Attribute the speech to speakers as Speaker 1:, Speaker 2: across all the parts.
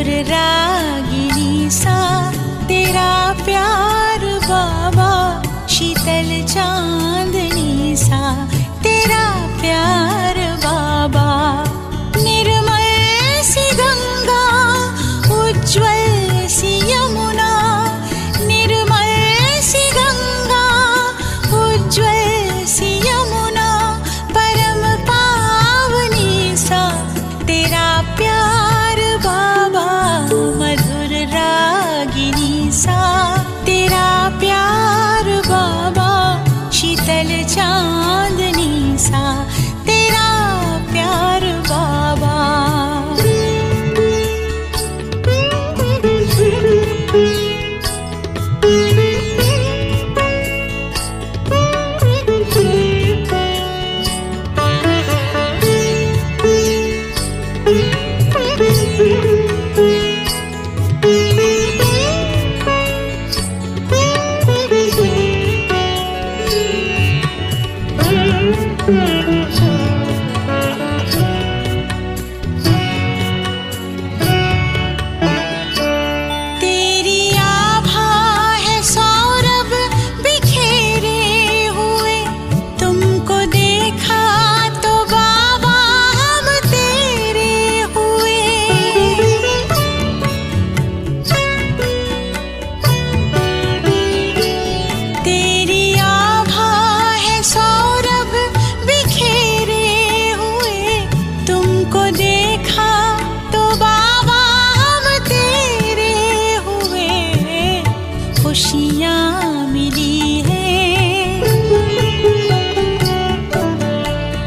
Speaker 1: मधुर रागिनी सा तेरा प्यार बाबा, शीतल चांदनी सा तेरा प्यार बाबा। निर्मल सी गंगा, उज्ज्वल सी यमुना, निर्मल सी गंगा, उज्ज्वल सी यमुना, परम पावनी सा तेरा प्यार बाबा। मधुर रागिनी सा तेरा प्यार बाबा, शीतल चांदनी सा तेरा प्यार बाबा।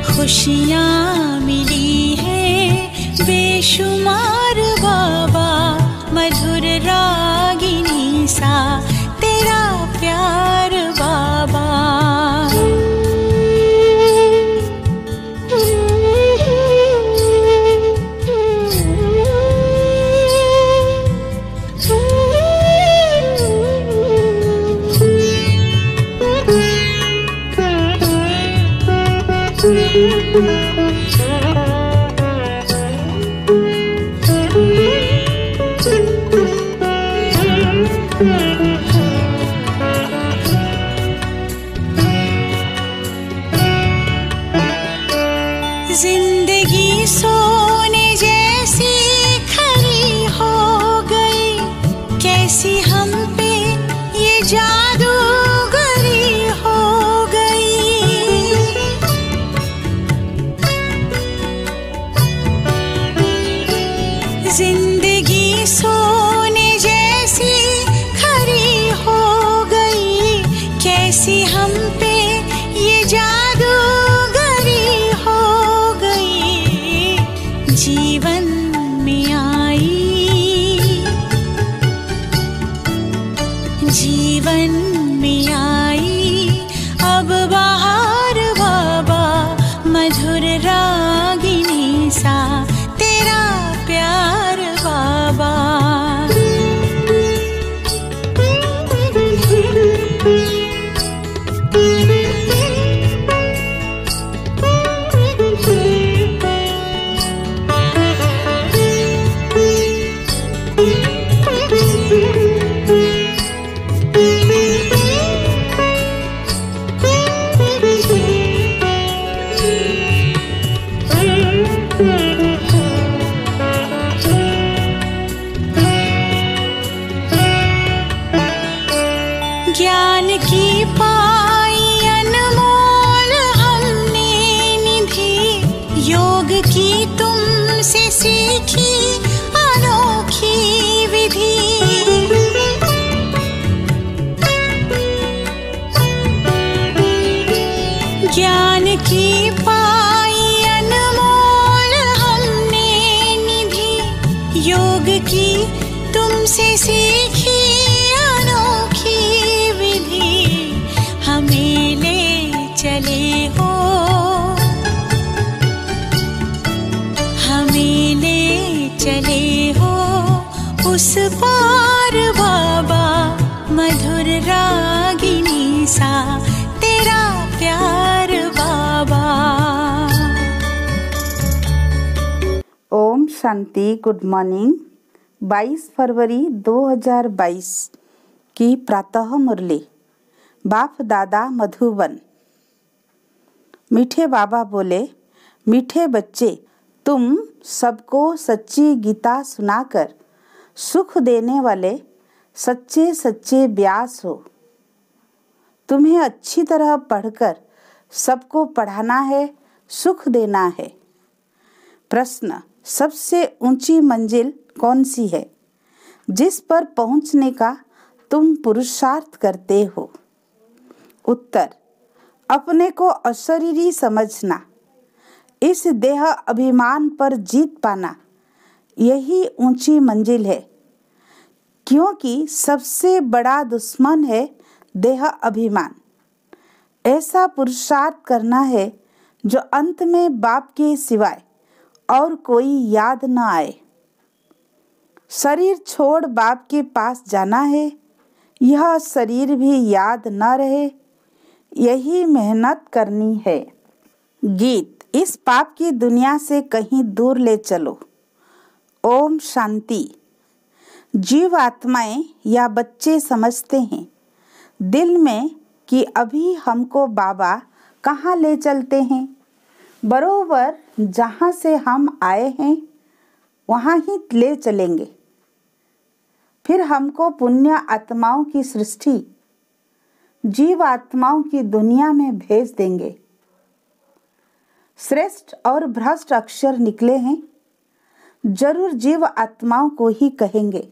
Speaker 1: खुशियाँ मिली है बेशुमार बाबा, मधुर रागिनी सा तेरा प्यार बाबा। जिंदगी सोने जैसी खरी हो गई, कैसी हम पे ये जादूगरी हो गई। जिंदगी सोने जैसी खरी हो गई, कैसी हम पे ये जादूगरी हो गई। जीवन में आई, जीवन में आई अब बहार बाबा, मधुर रागिनी सा तेरा प्यार बाबा। ज्ञान की पाई अनमोल हमने निधि, योग की तुमसे सीखी अनोखी विधि। ज्ञान की पाई अनमोल हमने निधि, योग की तुमसे सीखी हमें ले चले हो, हमें ले चले हो उस पार बाबा, मधुर रागिनी सा तेरा प्यार बाबा।
Speaker 2: ओम शांति। Good morning. 22 फरवरी 2022 की प्रातः मुरली। बाप दादा मधुबन। मीठे बाबा बोले, मीठे बच्चे, तुम सबको सच्ची गीता सुनाकर सुख देने वाले सच्चे सच्चे व्यास हो। तुम्हें अच्छी तरह पढ़कर सबको पढ़ाना है, सुख देना है। प्रश्न, सबसे ऊंची मंजिल कौन सी है जिस पर पहुंचने का तुम पुरुषार्थ करते हो? उत्तर, अपने को अशरीरी समझना, इस देह अभिमान पर जीत पाना, यही ऊंची मंजिल है। क्योंकि सबसे बड़ा दुश्मन है देह अभिमान। ऐसा पुरुषार्थ करना है जो अंत में बाप के सिवाय और कोई याद न आए। शरीर छोड़ बाप के पास जाना है, यह शरीर भी याद न रहे, यही मेहनत करनी है। गीत, इस पाप की दुनिया से कहीं दूर ले चलो। ओम शांति। जीव आत्माएं या बच्चे समझते हैं दिल में कि अभी हमको बाबा कहाँ ले चलते हैं। बरोबर जहाँ से हम आए हैं वहाँ ही ले चलेंगे। फिर हमको पुण्य आत्माओं की सृष्टि जीव आत्माओं की दुनिया में भेज देंगे। श्रेष्ठ और भ्रष्ट अक्षर निकले हैं, जरूर जीव आत्माओं को ही कहेंगे।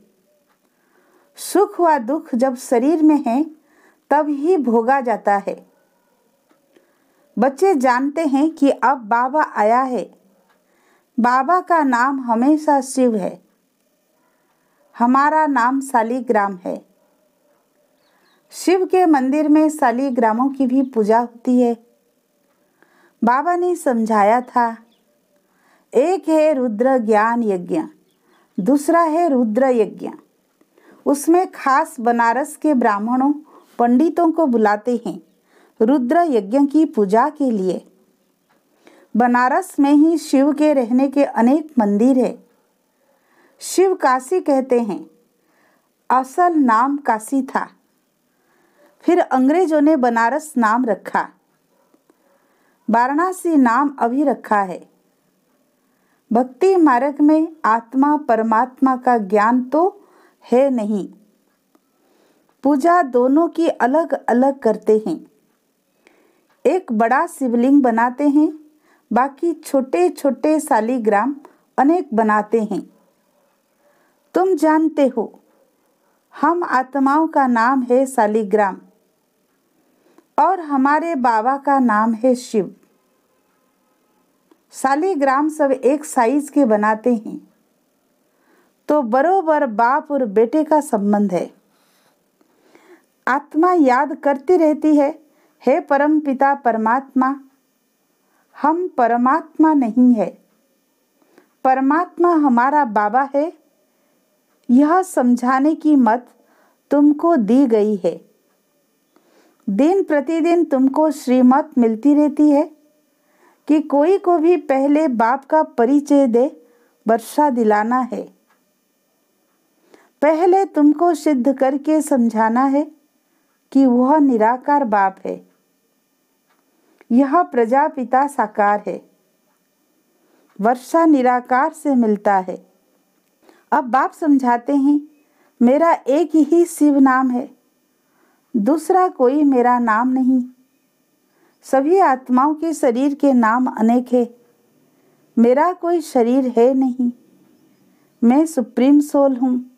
Speaker 2: सुख व दुख जब शरीर में है तब ही भोगा जाता है। बच्चे जानते हैं कि अब बाबा आया है। बाबा का नाम हमेशा शिव है। हमारा नाम शालिग्राम है। शिव के मंदिर में शालिग्रामों की भी पूजा होती है। बाबा ने समझाया था, एक है रुद्र ज्ञान यज्ञ, दूसरा है रुद्र यज्ञ। उसमें खास बनारस के ब्राह्मणों पंडितों को बुलाते हैं रुद्र यज्ञ की पूजा के लिए। बनारस में ही शिव के रहने के अनेक मंदिर है। शिव काशी कहते हैं। असल नाम काशी था, फिर अंग्रेजों ने बनारस नाम रखा। वाराणसी नाम अभी रखा है। भक्ति मार्ग में आत्मा परमात्मा का ज्ञान तो है नहीं। पूजा दोनों की अलग अलग करते हैं। एक बड़ा शिवलिंग बनाते हैं, बाकी छोटे छोटे शालिग्राम अनेक बनाते हैं। तुम जानते हो, हम आत्माओं का नाम है शालिग्राम और हमारे बाबा का नाम है शिव। शालिग्राम सब एक साइज के बनाते हैं, तो बरोबर बाप और बेटे का संबंध है। आत्मा याद करती रहती है, हे परम पिता परमात्मा, हम परमात्मा नहीं है, परमात्मा हमारा बाबा है। यह समझाने की मत तुमको दी गई है। दिन प्रतिदिन तुमको श्रीमत मिलती रहती है कि कोई को भी पहले बाप का परिचय दे वर्षा दिलाना है। पहले तुमको सिद्ध करके समझाना है कि वह निराकार बाप है। यह प्रजापिता साकार है। वर्षा निराकार से मिलता है। अब बाप समझाते हैं, मेरा एक ही शिव नाम है, दूसरा कोई मेरा नाम नहीं। सभी आत्माओं के शरीर के नाम अनेक है। मेरा कोई शरीर है नहीं। मैं सुप्रीम सोल हूँ।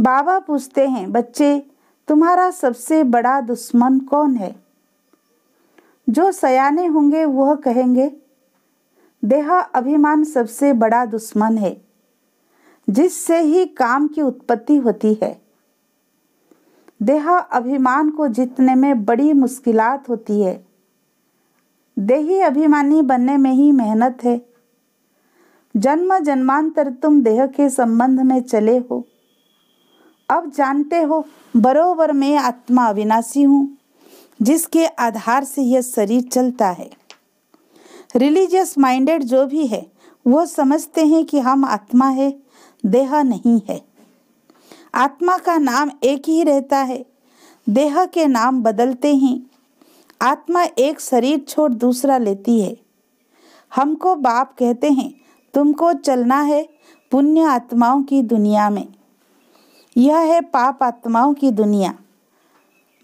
Speaker 2: बाबा पूछते हैं, बच्चे, तुम्हारा सबसे बड़ा दुश्मन कौन है? जो सयाने होंगे वह कहेंगे, देह अभिमान सबसे बड़ा दुश्मन है, जिससे ही काम की उत्पत्ति होती है। देह अभिमान को जीतने में बड़ी मुश्किलात होती है। देही अभिमानी बनने में ही मेहनत है। जन्म जन्मांतर तुम देह के संबंध में चले हो। अब जानते हो, बरोबर मैं आत्मा अविनाशी हूँ, जिसके आधार से यह शरीर चलता है। रिलीजियस माइंडेड जो भी है वो समझते हैं कि हम आत्मा है, देह नहीं है। आत्मा का नाम एक ही रहता है, देह के नाम बदलते हैं। आत्मा एक शरीर छोड़ दूसरा लेती है। हमको बाप कहते हैं, तुमको चलना है पुण्य आत्माओं की दुनिया में। यह है पाप आत्माओं की दुनिया।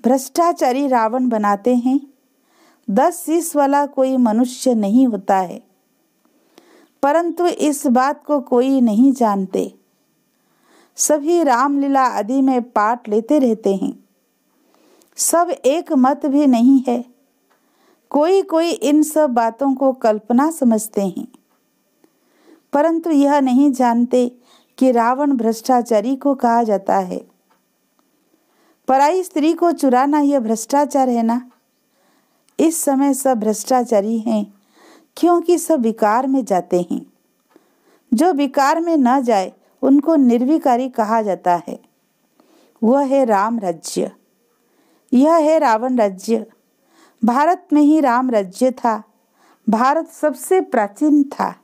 Speaker 2: भ्रष्टाचारी रावण बनाते हैं। 10 शीश वाला कोई मनुष्य नहीं होता है, परंतु इस बात को कोई नहीं जानते। सभी रामलीला आदि में पाठ लेते रहते हैं। सब एक मत भी नहीं है। कोई कोई इन सब बातों को कल्पना समझते हैं, परंतु यह नहीं जानते कि रावण भ्रष्टाचारी को कहा जाता है। पराई स्त्री को चुराना यह भ्रष्टाचार है ना। इस समय सब भ्रष्टाचारी हैं, क्योंकि सब विकार में जाते हैं। जो विकार में न जाए उनको निर्विकारी कहा जाता है। वह है राम राज्य। यह है रावण राज्य। भारत में ही राम राज्य था। भारत सबसे प्राचीन था।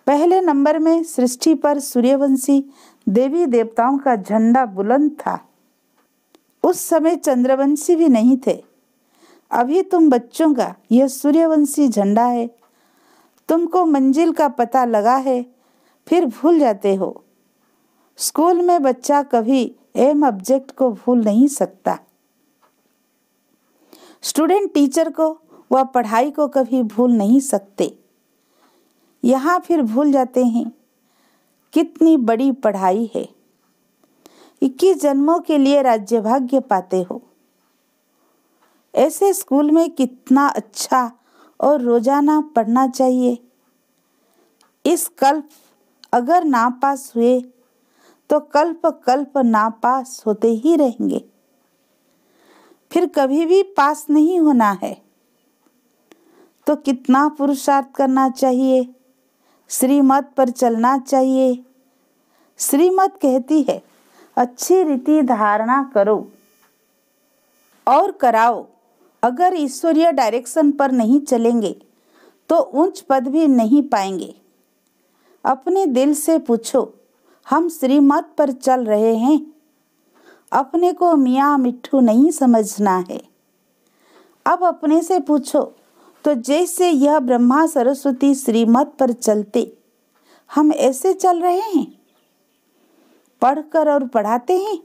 Speaker 2: पहले नंबर में सृष्टि पर सूर्यवंशी देवी देवताओं का झंडा बुलंद था। उस समय चंद्रवंशी भी नहीं थे। अभी तुम बच्चों का यह सूर्यवंशी झंडा है। तुमको मंजिल का पता लगा है, फिर भूल जाते हो। स्कूल में बच्चा कभी एम ऑब्जेक्ट को भूल नहीं सकता। स्टूडेंट टीचर को व पढ़ाई को कभी भूल नहीं सकते। यहाँ फिर भूल जाते हैं। कितनी बड़ी पढ़ाई है। 21 जन्मों के लिए राज्य भाग्य पाते हो। ऐसे स्कूल में कितना अच्छा और रोजाना पढ़ना चाहिए। इस कल्प अगर नापास हुए तो कल्प कल्प नापास होते ही रहेंगे। फिर कभी भी पास नहीं होना है। तो कितना पुरुषार्थ करना चाहिए। श्रीमत पर चलना चाहिए। श्रीमत कहती है अच्छी रीति धारणा करो और कराओ। अगर ईश्वरीय डायरेक्शन पर नहीं चलेंगे तो उच्च पद भी नहीं पाएंगे। अपने दिल से पूछो, हम श्रीमत पर चल रहे हैं। अपने को मियाँ मिट्ठू नहीं समझना है। अब अपने से पूछो, तो जैसे यह ब्रह्मा सरस्वती श्रीमत पर चलते, हम ऐसे चल रहे हैं। पढ़कर और पढ़ाते हैं,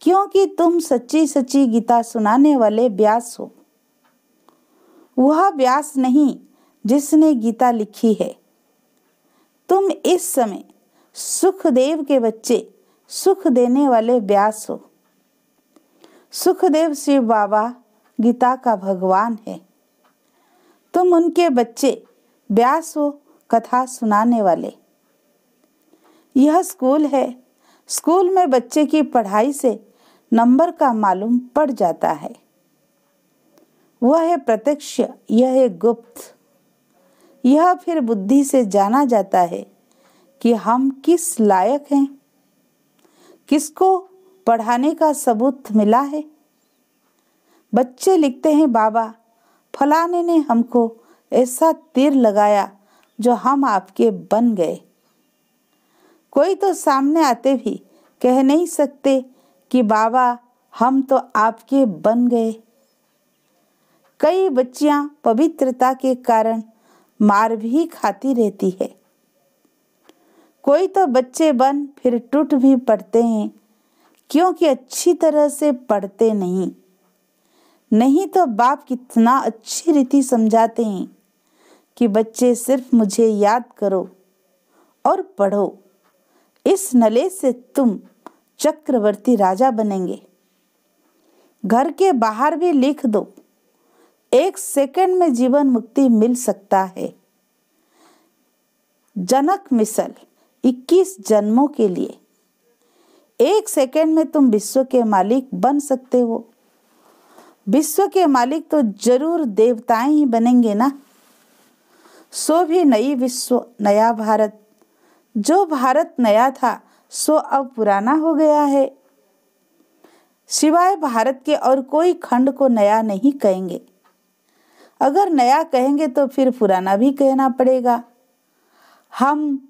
Speaker 2: क्योंकि तुम सच्ची सच्ची गीता सुनाने वाले व्यास हो। वह व्यास नहीं जिसने गीता लिखी है। तुम इस समय सुखदेव के बच्चे, सुख देने वाले व्यास हो। सुखदेव शिव बाबा गीता का भगवान है। तुम उनके बच्चे व्यास हो, कथा सुनाने वाले। यह स्कूल है। स्कूल में बच्चे की पढ़ाई से नंबर का मालूम पड़ जाता है। वह है प्रत्यक्ष, यह है गुप्त। यह फिर बुद्धि से जाना जाता है कि हम किस लायक हैं। किसको पढ़ाने का सबूत मिला है। बच्चे लिखते हैं, बाबा फलाने ने हमको ऐसा तीर लगाया जो हम आपके बन गए। कोई तो सामने आते भी कह नहीं सकते कि बाबा हम तो आपके बन गए। कई बच्चियां पवित्रता के कारण मार भी खाती रहती है। कोई तो बच्चे बन फिर टूट भी पड़ते हैं, क्योंकि अच्छी तरह से पढ़ते नहीं तो बाप कितना अच्छी रीति समझाते हैं कि बच्चे सिर्फ मुझे याद करो और पढ़ो। इस नले से तुम चक्रवर्ती राजा बनेंगे। घर के बाहर भी लिख दो, 1 सेकंड में जीवन मुक्ति मिल सकता है। जनक मिसल 21 जन्मों के लिए 1 सेकंड में तुम विश्व के मालिक बन सकते हो। विश्व के मालिक तो जरूर देवताएं ही बनेंगे ना। सो भी नई विश्व, नया भारत। जो भारत नया था सो अब पुराना हो गया है। सिवाय भारत के और कोई खंड को नया नहीं कहेंगे। अगर नया कहेंगे तो फिर पुराना भी कहना पड़ेगा। हम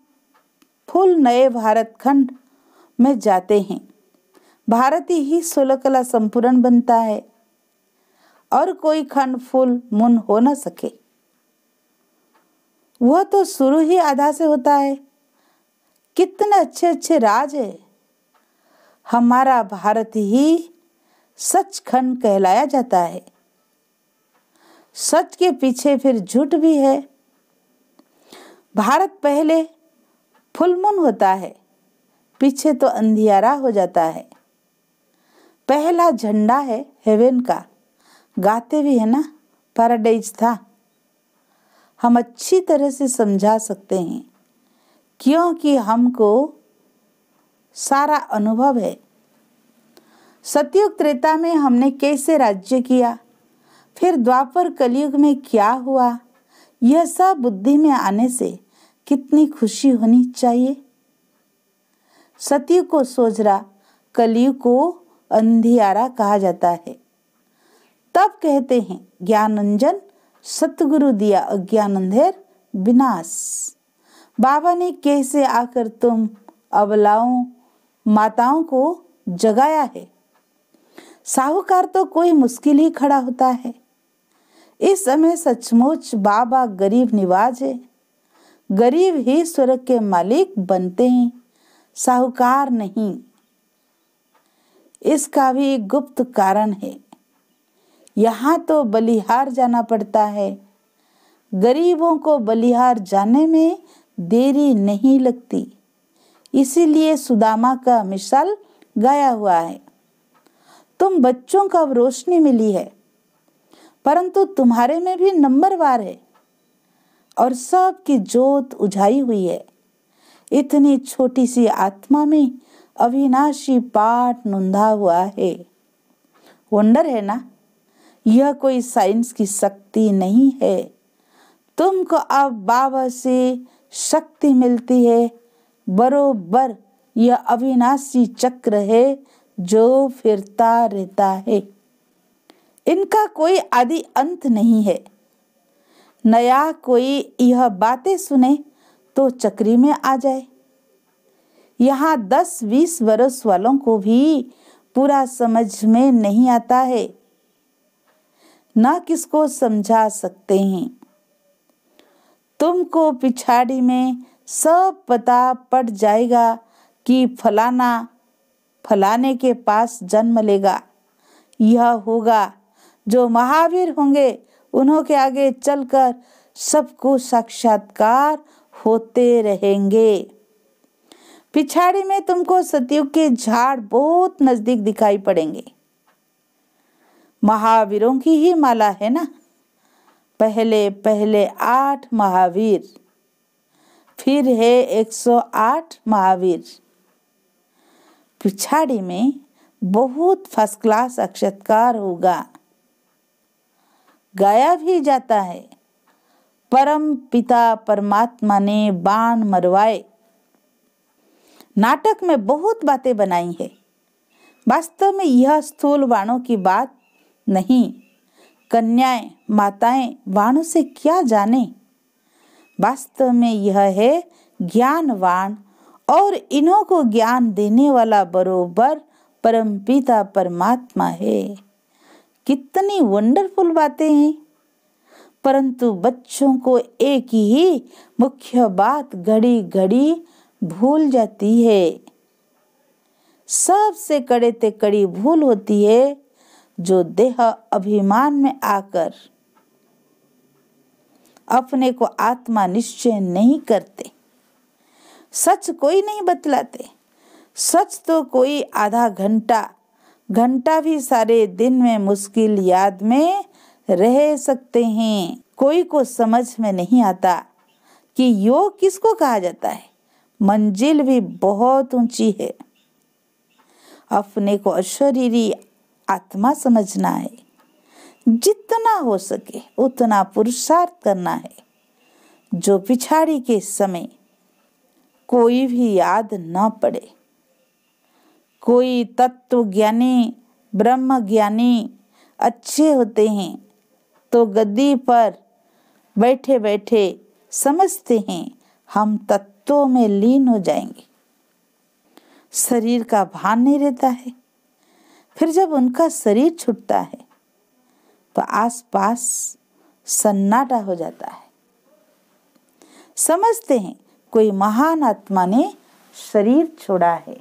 Speaker 2: फूल नए भारत खंड में जाते हैं। भारत ही 16 कला संपूर्ण बनता है और कोई खंड फूल मुन हो न सके। वह तो शुरू ही आधा से होता है। कितने अच्छे अच्छे राज है। हमारा भारत ही सचखंड कहलाया जाता है। सच के पीछे फिर झूठ भी है। भारत पहले फुलमुन होता है, पीछे तो अंधियारा हो जाता है। पहला झंडा है हेवन का, गाते भी है ना, पैराडाइज था। हम अच्छी तरह से समझा सकते हैं क्योंकि हमको सारा अनुभव है। सतयुग त्रेता में हमने कैसे राज्य किया, फिर द्वापर कलयुग में क्या हुआ, यह सब बुद्धि में आने से कितनी खुशी होनी चाहिए। सतयुग को सोजरा, कलयुग को अंधियारा कहा जाता है। तब कहते हैं ज्ञानंजन सतगुरु दिया अज्ञान अंधेर विनाश। बाबा ने कैसे आकर तुम अबलाओं माताओं को जगाया है। साहूकार तो कोई मुश्किल ही खड़ा होता है। इस समय सचमुच बाबा गरीब निवाज है। गरीब ही स्वर्ग के मालिक बनते हैं, साहूकार नहीं। इसका भी गुप्त कारण है। यहाँ तो बलिहार जाना पड़ता है। गरीबों को बलिहार जाने में देरी नहीं लगती। इसीलिए सुदामा का मिसाल गाया हुआ है। तुम बच्चों को अब रोशनी मिली है, परंतु तुम्हारे में भी नंबरवार है और सबकी जोत उझाई हुई है। इतनी छोटी सी आत्मा में अविनाशी पाठ नुंधा हुआ है। वंडर है ना। यह कोई साइंस की शक्ति नहीं है। तुमको अब बाबा से शक्ति मिलती है। बरोबर यह अविनाशी चक्र है जो फिरता रहता है। इनका कोई आदि अंत नहीं है। नया कोई यह बातें सुने तो चक्री में आ जाए। यहाँ 10-20 वर्ष वालों को भी पूरा समझ में नहीं आता है, ना किसको समझा सकते हैं। तुमको पिछाड़ी में सब पता पड़ जाएगा कि फलाना फलाने के पास जन्म लेगा। यह होगा। जो महावीर होंगे उन्हों के आगे चलकर सबको साक्षात्कार होते रहेंगे। पिछाड़ी में तुमको सतयुग के झाड़ बहुत नजदीक दिखाई पड़ेंगे। महावीरों की ही माला है ना। पहले पहले 8 महावीर, फिर है 108 महावीर। पिछाड़ी में बहुत फर्स्ट क्लास साक्षात्कार होगा। गाया भी जाता है, परम पिता परमात्मा ने बाण मरवाए। नाटक में बहुत बातें बनाई है। वास्तव में यह स्थूल बाणों की बात नहीं। कन्याएं माताएं बाणों से क्या जाने। वास्तव में यह है ज्ञानवान और इन्हों को ज्ञान देने वाला बरोबर परमपिता परमात्मा है। कितनी वंडरफुल बातें हैं। परंतु बच्चों को एक ही मुख्य बात घड़ी घड़ी भूल जाती है। सबसे कड़े ते कड़ी भूल होती है जो देह अभिमान में आकर अपने को आत्मा निश्चय नहीं करते। सच कोई नहीं बतलाते। सच तो कोई आधा घंटा भी सारे दिन में मुश्किल याद में रह सकते हैं। कोई को समझ में नहीं आता कि योग किसको कहा जाता है। मंजिल भी बहुत ऊंची है। अपने को अशरीरी आत्मा समझना है। जितना हो सके उतना पुरुषार्थ करना है। जो पिछाड़ी के समय कोई भी याद न पड़े। कोई तत्व ज्ञानी ब्रह्म ज्ञानी अच्छे होते हैं तो गद्दी पर बैठे बैठे समझते हैं हम तत्वों में लीन हो जाएंगे। शरीर का भान नहीं रहता है। फिर जब उनका शरीर छूटता है तो आसपास सन्नाटा हो जाता है। समझते हैं कोई महान आत्मा ने शरीर छोड़ा है।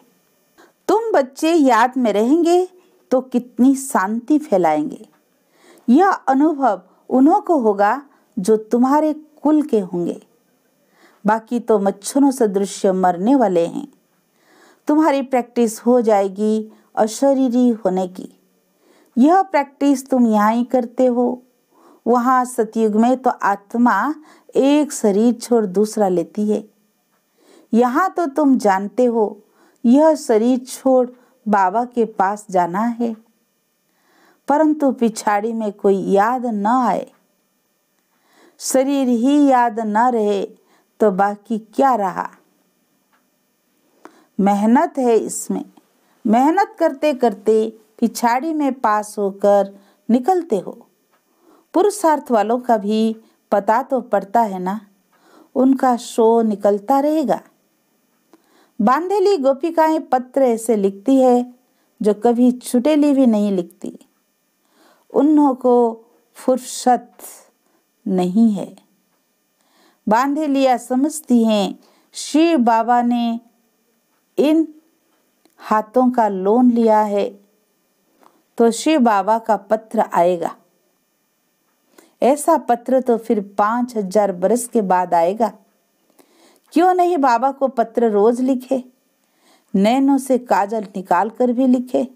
Speaker 2: तुम बच्चे याद में रहेंगे तो कितनी शांति फैलाएंगे। यह अनुभव उन्हों को होगा जो तुम्हारे कुल के होंगे। बाकी तो मच्छरों सदृश मरने वाले हैं। तुम्हारी प्रैक्टिस हो जाएगी अशरीरी होने की। यह प्रैक्टिस तुम यहाँ ही करते हो। वहाँ सतयुग में तो आत्मा एक शरीर छोड़ दूसरा लेती है। यहाँ तो तुम जानते हो यह शरीर छोड़ बाबा के पास जाना है, परंतु पिछाड़ी में कोई याद न आए, शरीर ही याद न रहे तो बाकी क्या रहा। मेहनत है इसमें। मेहनत करते करते पिछाड़ी में पास होकर निकलते हो। पुरुषार्थ वालों का भी पता तो पड़ता है ना, उनका शो निकलता रहेगा। बांधेली गोपिकाएं पत्र ऐसे लिखती है जो कभी छुटेली भी नहीं लिखती। उन्हों को फुर्सत नहीं है। बांधेलिया समझती हैं शिव बाबा ने इन हाथों का लोन लिया है तो शिव बाबा का पत्र आएगा। ऐसा पत्र तो फिर 5000 बरस के बाद आएगा। क्यों नहीं बाबा को पत्र रोज लिखे, नैनों से काजल निकाल कर भी लिखे।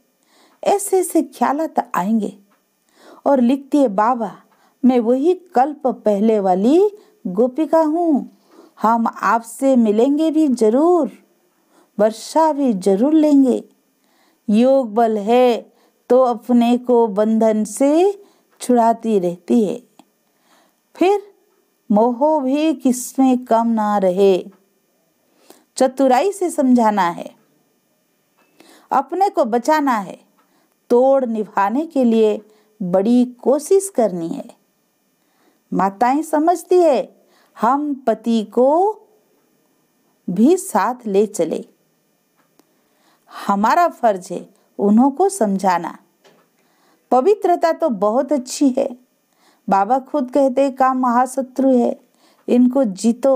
Speaker 2: ऐसे ऐसे ख्यालात आएंगे और लिखती है बाबा मैं वही कल्प पहले वाली गोपिका हूँ। हम आपसे मिलेंगे भी जरूर, वर्षा भी जरूर लेंगे। योग बल है तो अपने को बंधन से छुड़ाती रहती है। फिर मोह भी किसमें कम ना रहे। चतुराई से समझाना है, अपने को बचाना है, तोड़ निभाने के लिए बड़ी कोशिश करनी है। माताएं समझती है हम पति को भी साथ ले चले। हमारा फर्ज है उन्हों को समझाना। पवित्रता तो बहुत अच्छी है। बाबा खुद कहते काम महाशत्रु है, इनको जीतो।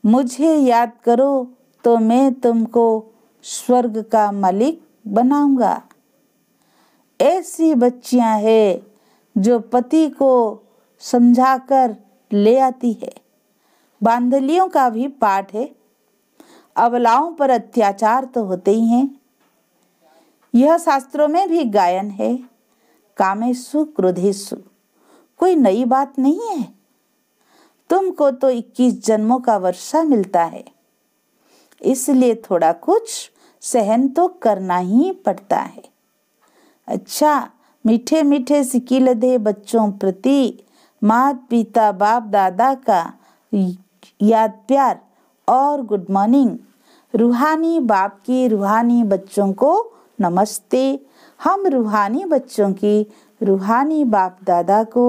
Speaker 2: मुझे याद करो तो मैं तुमको स्वर्ग का मालिक बनाऊंगा। ऐसी बच्चियां हैं जो पति को समझाकर ले आती है। बांधलियों का भी पाठ है। अबलाओं पर अत्याचार तो होते ही हैं। यह शास्त्रों में भी गायन है, कामेषु क्रोधेषु। कोई नई बात नहीं है। तुमको तो 21 जन्मों का वर्षा मिलता है, इसलिए थोड़ा कुछ सहन तो करना ही पड़ता है। अच्छा, मीठे मीठे सिकिल दे बच्चों प्रति माता पिता बाप दादा का याद प्यार और गुड मॉर्निंग। रूहानी बाप की रूहानी बच्चों को नमस्ते। हम रूहानी बच्चों की रूहानी बाप दादा को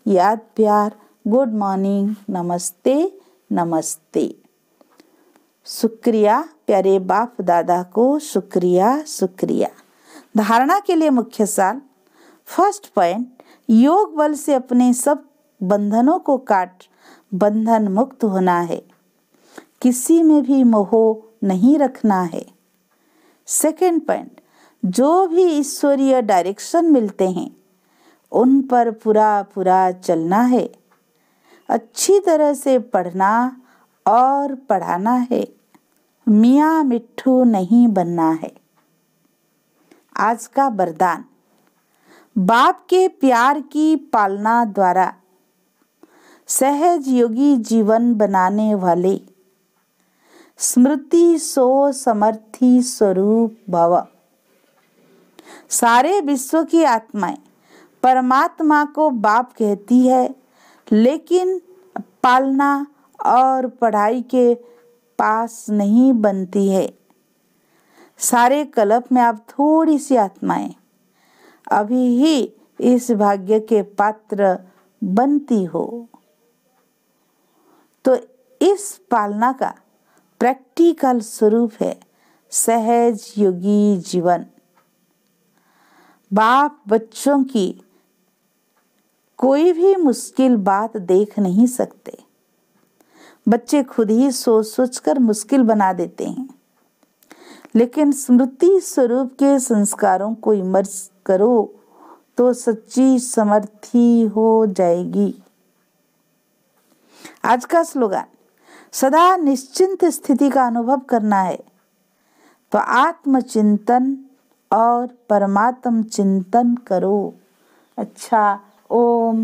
Speaker 2: याद प्यार गुड मॉर्निंग नमस्ते नमस्ते। शुक्रिया प्यारे बाप दादा को, शुक्रिया शुक्रिया। धारणा के लिए मुख्य सार। फर्स्ट पॉइंट, योग बल से अपने सब बंधनों को काट बंधन मुक्त होना है। किसी में भी मोह नहीं रखना है। सेकंड पॉइंट, जो भी ईश्वरीय डायरेक्शन मिलते हैं उन पर पूरा पूरा चलना है। अच्छी तरह से पढ़ना और पढ़ाना है। मियाँ मिट्ठू नहीं बनना है। आज का वरदान, बाप के प्यार की पालना द्वारा सहज योगी जीवन बनाने वाले स्मृति सो समर्थी स्वरूप भव। सारे विश्व की आत्माएं परमात्मा को बाप कहती है, लेकिन पालना और पढ़ाई के पास नहीं बनती है। सारे कल्प में आप थोड़ी सी आत्माएं अभी ही इस भाग्य के पात्र बनती हो, तो इस पालना का प्रैक्टिकल स्वरूप है सहज योगी जीवन। बाप बच्चों की कोई भी मुश्किल बात देख नहीं सकते। बच्चे खुद ही सोच सोच कर मुश्किल बना देते हैं, लेकिन स्मृति स्वरूप के संस्कारों को इमर्ज करो तो सच्ची समर्थी हो जाएगी। आज का स्लोगन, सदा निश्चिंत स्थिति का अनुभव करना है तो आत्मचिंतन और परमात्म चिंतन करो। अच्छा, ओम